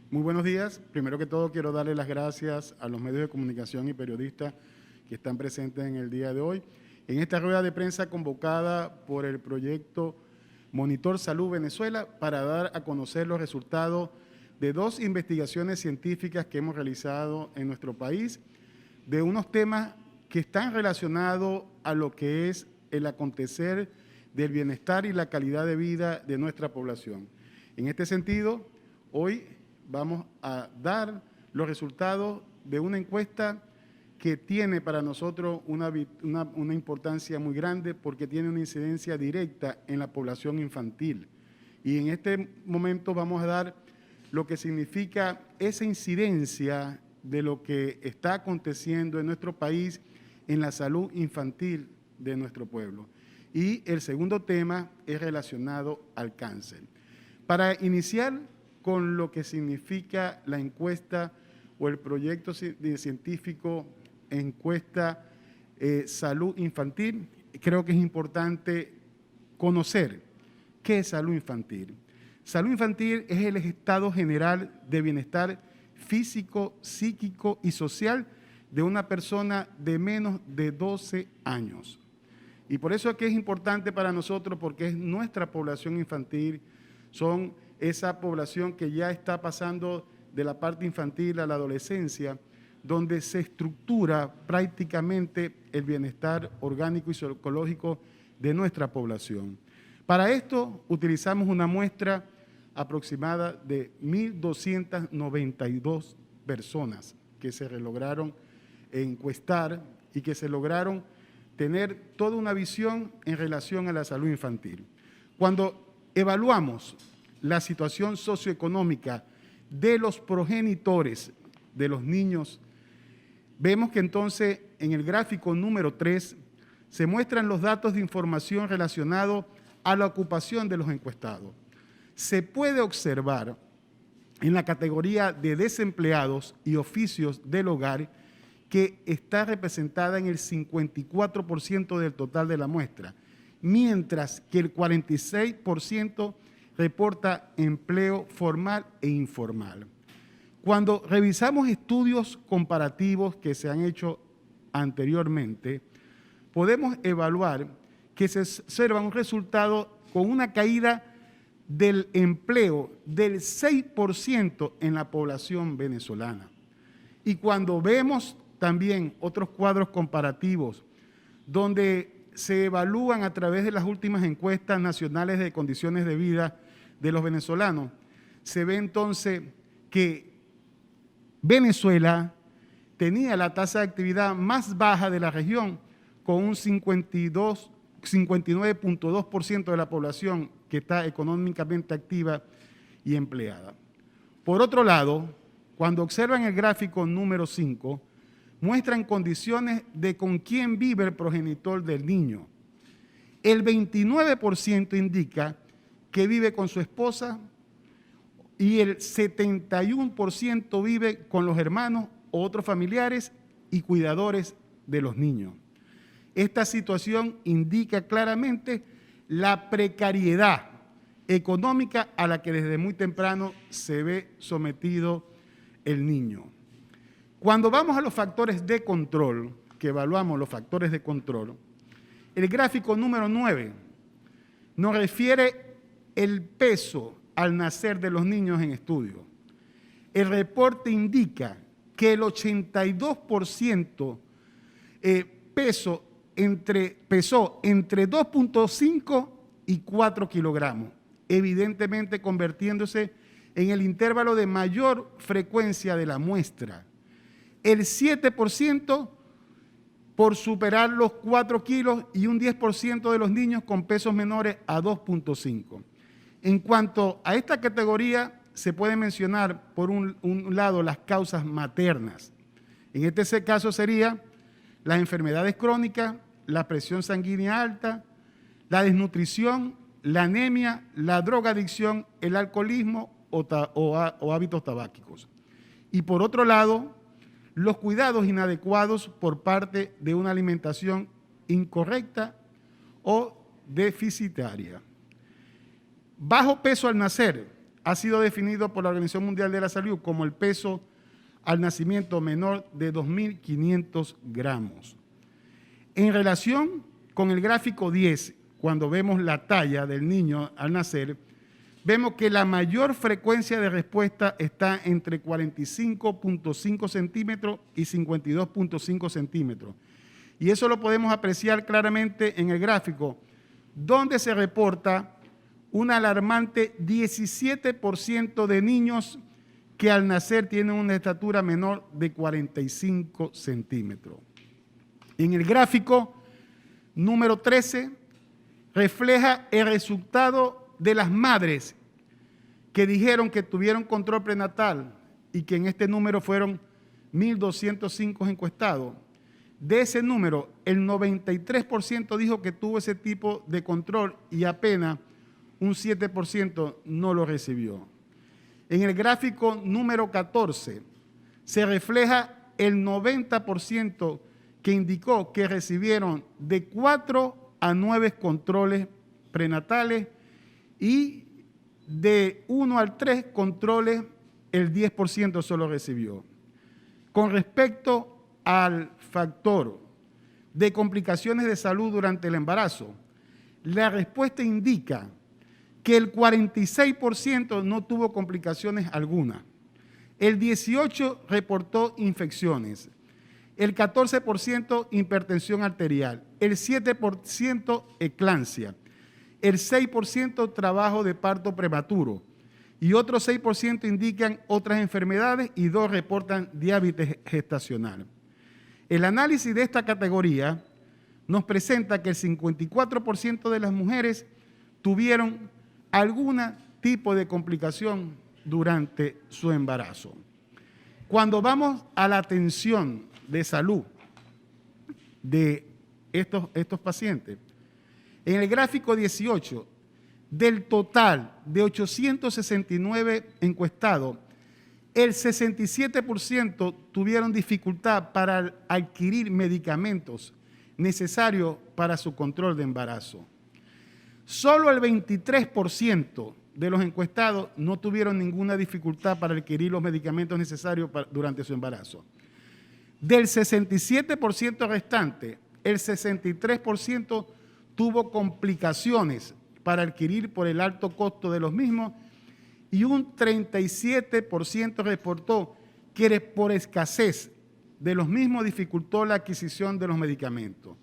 Muy buenos días. Primero que todo, quiero darle las gracias a los medios de comunicación y periodistas que están presentes en el día de hoy. En esta rueda de prensa convocada por el proyecto Monitor Salud Venezuela para dar a conocer los resultados de dos investigaciones científicas que hemos realizado en nuestro país, de unos temas que están relacionados a lo que es el acontecer del bienestar y la calidad de vida de nuestra población. En este sentido, hoy vamos a dar los resultados de una encuesta que tiene para nosotros una importancia muy grande porque tiene una incidencia directa en la población infantil. Y en este momento vamos a dar lo que significa esa incidencia de lo que está aconteciendo en nuestro país en la salud infantil de nuestro pueblo. Y el segundo tema es relacionado al cáncer. Para iniciar con lo que significa la encuesta o el proyecto científico encuesta salud infantil, creo que es importante conocer qué es salud infantil. Salud infantil es el estado general de bienestar físico, psíquico y social de una persona de menos de 12 años. Y por eso es que es importante para nosotros, porque es nuestra población infantil, son esa población que ya está pasando de la parte infantil a la adolescencia, donde se estructura prácticamente el bienestar orgánico y psicológico de nuestra población. Para esto utilizamos una muestra aproximada de 1.292 personas que se lograron encuestar y que se lograron tener toda una visión en relación a la salud infantil. Cuando evaluamos la situación socioeconómica de los progenitores de los niños, vemos que entonces en el gráfico número 3 se muestran los datos de información relacionados a la ocupación de los encuestados. Se puede observar en la categoría de desempleados y oficios del hogar que está representada en el 54% del total de la muestra, mientras que el 46% reporta empleo formal e informal. Cuando revisamos estudios comparativos que se han hecho anteriormente, podemos evaluar que se observa un resultado con una caída del empleo del 6% en la población venezolana. Y cuando vemos también otros cuadros comparativos donde se evalúan a través de las últimas encuestas nacionales de condiciones de vida de los venezolanos, se ve entonces que Venezuela tenía la tasa de actividad más baja de la región, con un 59.2% de la población que está económicamente activa y empleada. Por otro lado, cuando observan el gráfico número 5, muestran condiciones de con quién vive el progenitor del niño. El 29% indica que vive con su esposa y el 71% vive con los hermanos o otros familiares y cuidadores de los niños. Esta situación indica claramente la precariedad económica a la que desde muy temprano se ve sometido el niño. Cuando vamos a los factores de control, que evaluamos los factores de control, el gráfico número 9 nos refiere el peso al nacer de los niños en estudio. El reporte indica que el 82% pesó entre 2.5 y 4 kilogramos, evidentemente convirtiéndose en el intervalo de mayor frecuencia de la muestra. El 7% por superar los 4 kilos y un 10% de los niños con pesos menores a 2.5. En cuanto a esta categoría, se puede mencionar, por un lado, las causas maternas. En este caso sería las enfermedades crónicas, la presión sanguínea alta, la desnutrición, la anemia, la drogadicción, el alcoholismo o hábitos tabáquicos. Y por otro lado, los cuidados inadecuados por parte de una alimentación incorrecta o deficitaria. Bajo peso al nacer ha sido definido por la Organización Mundial de la Salud como el peso al nacimiento menor de 2.500 gramos. En relación con el gráfico 10, cuando vemos la talla del niño al nacer, vemos que la mayor frecuencia de respuesta está entre 45.5 centímetros y 52.5 centímetros. Y eso lo podemos apreciar claramente en el gráfico, donde se reporta un alarmante 17% de niños que al nacer tienen una estatura menor de 45 centímetros. En el gráfico número 13 refleja el resultado de las madres que dijeron que tuvieron control prenatal y que en este número fueron 1.205 encuestados. De ese número, el 93% dijo que tuvo ese tipo de control y apenas un 7% no lo recibió. En el gráfico número 14 se refleja el 90% que indicó que recibieron de 4 a 9 controles prenatales y de 1 al 3 controles el 10% solo recibió. Con respecto al factor de complicaciones de salud durante el embarazo, la respuesta indica que el 46% no tuvo complicaciones alguna, el 18% reportó infecciones, el 14% hipertensión arterial, el 7% eclampsia, el 6% trabajo de parto prematuro y otros 6% indican otras enfermedades y 2 reportan diabetes gestacional. El análisis de esta categoría nos presenta que el 54% de las mujeres tuvieron algún tipo de complicación durante su embarazo. Cuando vamos a la atención de salud de estos pacientes, en el gráfico 18, del total de 869 encuestados, el 67% tuvieron dificultad para adquirir medicamentos necesarios para su control de embarazo. Solo el 23% de los encuestados no tuvieron ninguna dificultad para adquirir los medicamentos necesarios durante su embarazo. Del 67% restante, el 63% tuvo complicaciones para adquirir por el alto costo de los mismos y un 37% reportó que por escasez de los mismos dificultó la adquisición de los medicamentos.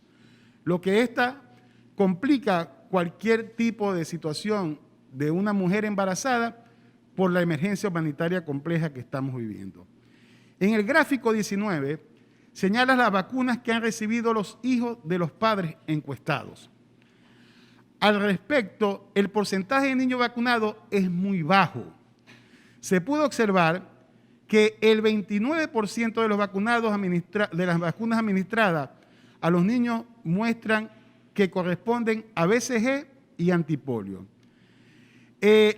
Lo que esta complica cualquier tipo de situación de una mujer embarazada por la emergencia humanitaria compleja que estamos viviendo. En el gráfico 19 señala las vacunas que han recibido los hijos de los padres encuestados. Al respecto, el porcentaje de niños vacunados es muy bajo. Se pudo observar que el 29% de los vacunados de las vacunas administradas a los niños muestran que corresponden a BCG y antipolio.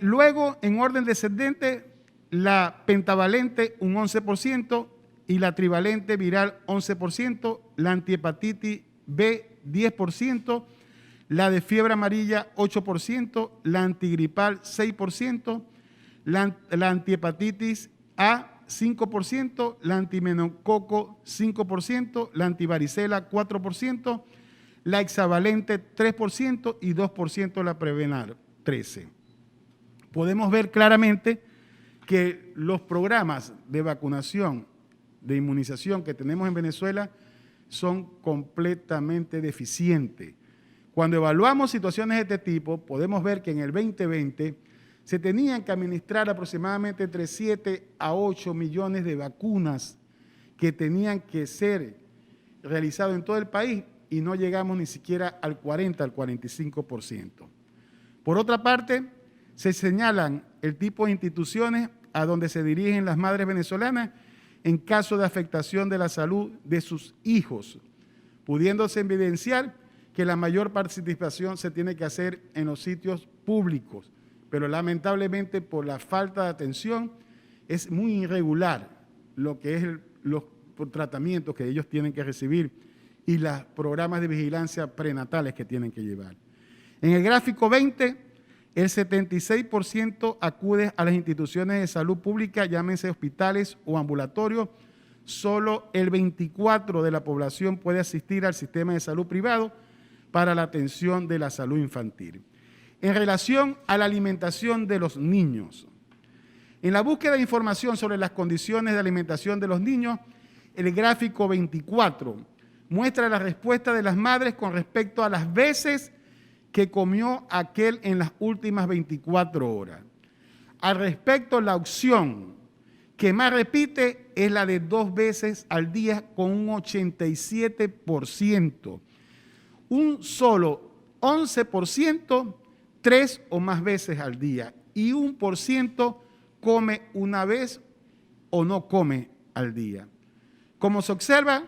Luego, en orden descendente, la pentavalente un 11% y la trivalente viral 11%, la antihepatitis B 10%, la de fiebre amarilla 8%, la antigripal 6%, la antihepatitis A 5%, la antimeningococo 5%, la antivaricela 4%, la hexavalente 3% y 2% la Prevenar 13%. Podemos ver claramente que los programas de vacunación, de inmunización que tenemos en Venezuela son completamente deficientes. Cuando evaluamos situaciones de este tipo, podemos ver que en el 2020 se tenían que administrar aproximadamente entre 7 a 8 millones de vacunas que tenían que ser realizadas en todo el país y no llegamos ni siquiera al 40, al 45%. Por otra parte, se señalan el tipo de instituciones a donde se dirigen las madres venezolanas en caso de afectación de la salud de sus hijos, pudiéndose evidenciar que la mayor participación se tiene que hacer en los sitios públicos, pero lamentablemente por la falta de atención es muy irregular lo que es los tratamientos que ellos tienen que recibir y los programas de vigilancia prenatales que tienen que llevar. En el gráfico 20, el 76% acude a las instituciones de salud pública, llámense hospitales o ambulatorios. Solo el 24% de la población puede asistir al sistema de salud privado para la atención de la salud infantil. En relación a la alimentación de los niños, en la búsqueda de información sobre las condiciones de alimentación de los niños, el gráfico 24 muestra la respuesta de las madres con respecto a las veces que comió aquel en las últimas 24 horas. Al respecto, la opción que más repite es la de 2 veces al día con un 87%. Un solo 11%, 3 o más veces al día. Y 1% come una vez o no come al día. Como se observa,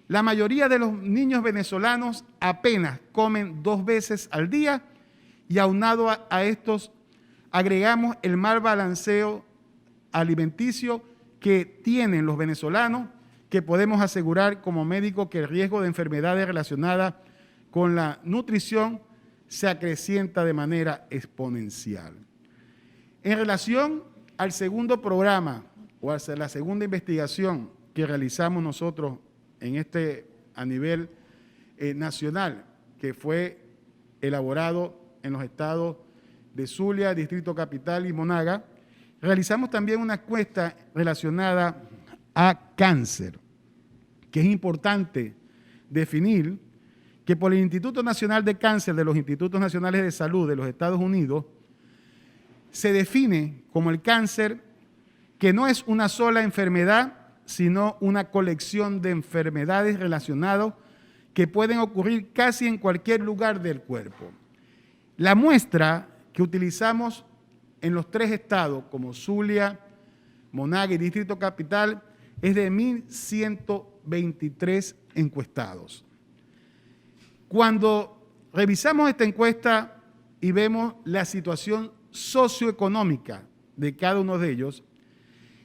la mayoría de los niños venezolanos apenas comen 2 veces al día y aunado a estos agregamos el mal balanceo alimenticio que tienen los venezolanos, que podemos asegurar como médicos que el riesgo de enfermedades relacionadas con la nutrición se acrecienta de manera exponencial. En relación al segundo programa o a la segunda investigación que realizamos nosotros a nivel nacional, que fue elaborado en los estados de Zulia, Distrito Capital y Monaga, realizamos también una encuesta relacionada a cáncer, que es importante definir que por el Instituto Nacional de Cáncer de los Institutos Nacionales de Salud de los Estados Unidos se define como el cáncer que no es una sola enfermedad, sino una colección de enfermedades relacionadas que pueden ocurrir casi en cualquier lugar del cuerpo. La muestra que utilizamos en los 3 estados, como Zulia, Monaga y Distrito Capital, es de 1.123 encuestados. Cuando revisamos esta encuesta y vemos la situación socioeconómica de cada uno de ellos,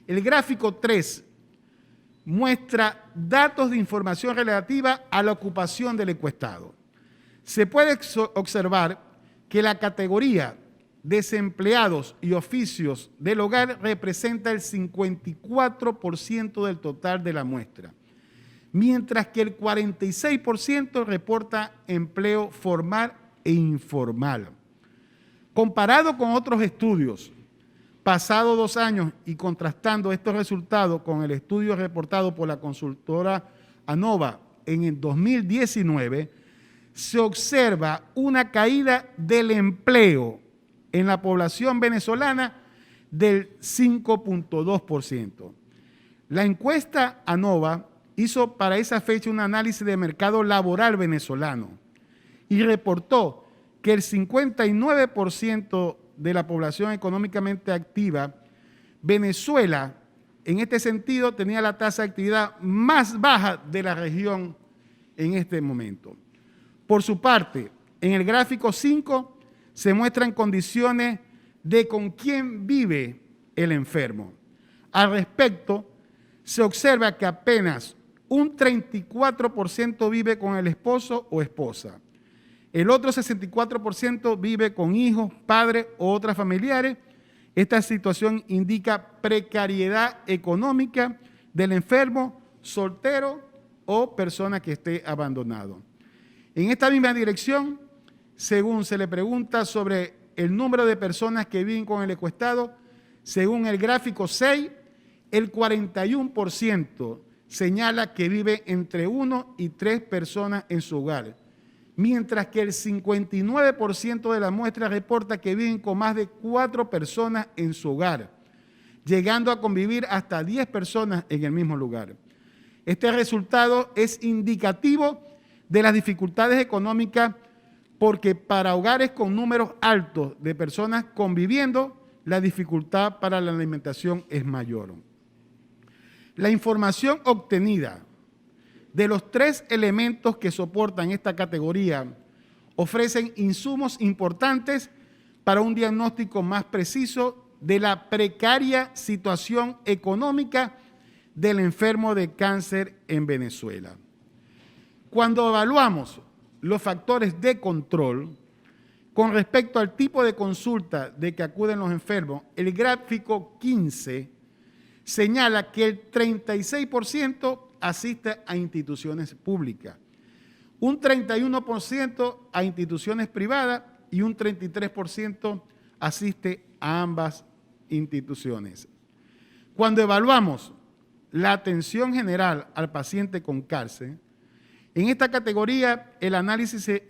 el gráfico 3 muestra datos de información relativa a la ocupación del encuestado. Se puede observar que la categoría desempleados y oficios del hogar representa el 54% del total de la muestra, mientras que el 46% reporta empleo formal e informal. Comparado con otros estudios, pasados 2 años y contrastando estos resultados con el estudio reportado por la consultora ANOVA en el 2019, se observa una caída del empleo en la población venezolana del 5.2%. La encuesta ANOVA hizo para esa fecha un análisis de mercado laboral venezolano y reportó que el 59% de la población económicamente activa, Venezuela, en este sentido, tenía la tasa de actividad más baja de la región en este momento. Por su parte, en el gráfico 5 se muestran condiciones de con quién vive el enfermo. Al respecto, se observa que apenas un 34% vive con el esposo o esposa. El otro 64% vive con hijos, padres o otras familiares. Esta situación indica precariedad económica del enfermo, soltero o persona que esté abandonado. En esta misma dirección, según se le pregunta sobre el número de personas que viven con el encuestado, según el gráfico 6, el 41% señala que vive entre 1 y 3 personas en su hogar, mientras que el 59% de la muestra reporta que viven con más de 4 personas en su hogar, llegando a convivir hasta 10 personas en el mismo lugar. Este resultado es indicativo de las dificultades económicas porque para hogares con números altos de personas conviviendo, la dificultad para la alimentación es mayor. La información obtenida de los 3 elementos que soportan esta categoría ofrecen insumos importantes para un diagnóstico más preciso de la precaria situación económica del enfermo de cáncer en Venezuela. Cuando evaluamos los factores de control, Con respecto al tipo de consulta de que acuden los enfermos, el gráfico 15 señala que el 36% asiste a instituciones públicas, un 31% a instituciones privadas y un 33% asiste a ambas instituciones. Cuando evaluamos la atención general al paciente con cáncer, en esta categoría el análisis se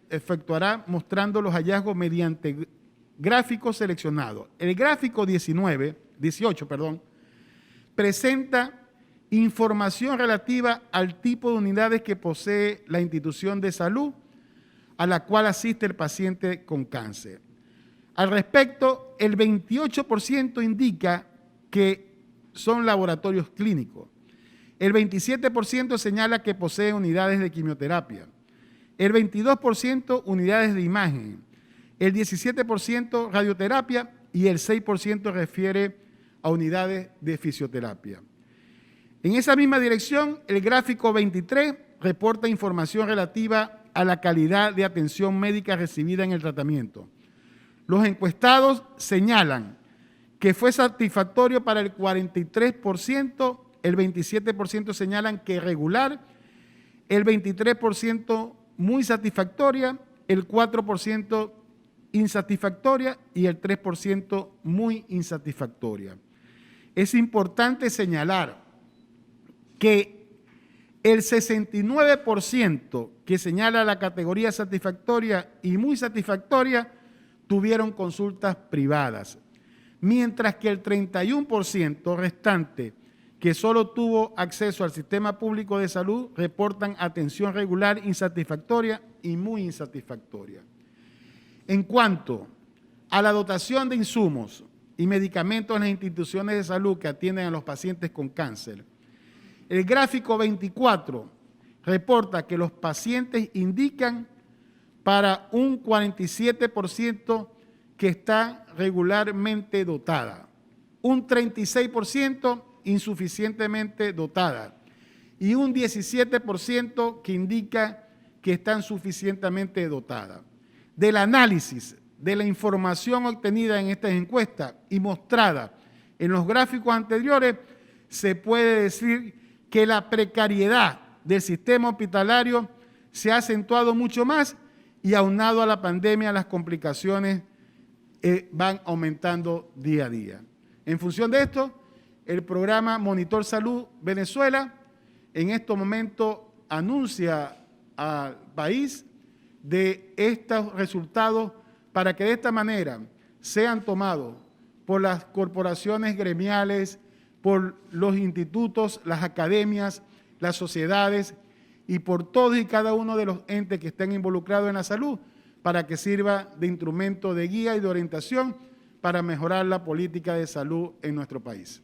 efectuará mostrando los hallazgos mediante gráficos seleccionados. El gráfico 18, presenta información relativa al tipo de unidades que posee la institución de salud a la cual asiste el paciente con cáncer. Al respecto, el 28% indica que son laboratorios clínicos. El 27% señala que posee unidades de quimioterapia. El 22% unidades de imagen. El 17% radioterapia y el 6% refiere a unidades de fisioterapia. En esa misma dirección, el gráfico 23 reporta información relativa a la calidad de atención médica recibida en el tratamiento. Los encuestados señalan que fue satisfactorio para el 43%, el 27% señalan que regular, el 23% muy satisfactoria, el 4% insatisfactoria y el 3% muy insatisfactoria. Es importante señalar que el 69% que señala la categoría satisfactoria y muy satisfactoria tuvieron consultas privadas, mientras que el 31% restante que solo tuvo acceso al sistema público de salud reportan atención regular, insatisfactoria y muy insatisfactoria. En cuanto a la dotación de insumos y medicamentos en las instituciones de salud que atienden a los pacientes con cáncer, el gráfico 24 reporta que los pacientes indican para un 47% que está regularmente dotada, un 36% insuficientemente dotada y un 17% que indica que están suficientemente dotadas. Del análisis de la información obtenida en estas encuestas y mostrada en los gráficos anteriores, se puede decir que la precariedad del sistema hospitalario se ha acentuado mucho más y aunado a la pandemia, las complicaciones van aumentando día a día. En función de esto, el programa Monitor Salud Venezuela en estos momentos anuncia al país de estos resultados para que de esta manera sean tomados por las corporaciones gremiales, por los institutos, las academias, las sociedades y por todos y cada uno de los entes que estén involucrados en la salud para que sirva de instrumento de guía y de orientación para mejorar la política de salud en nuestro país.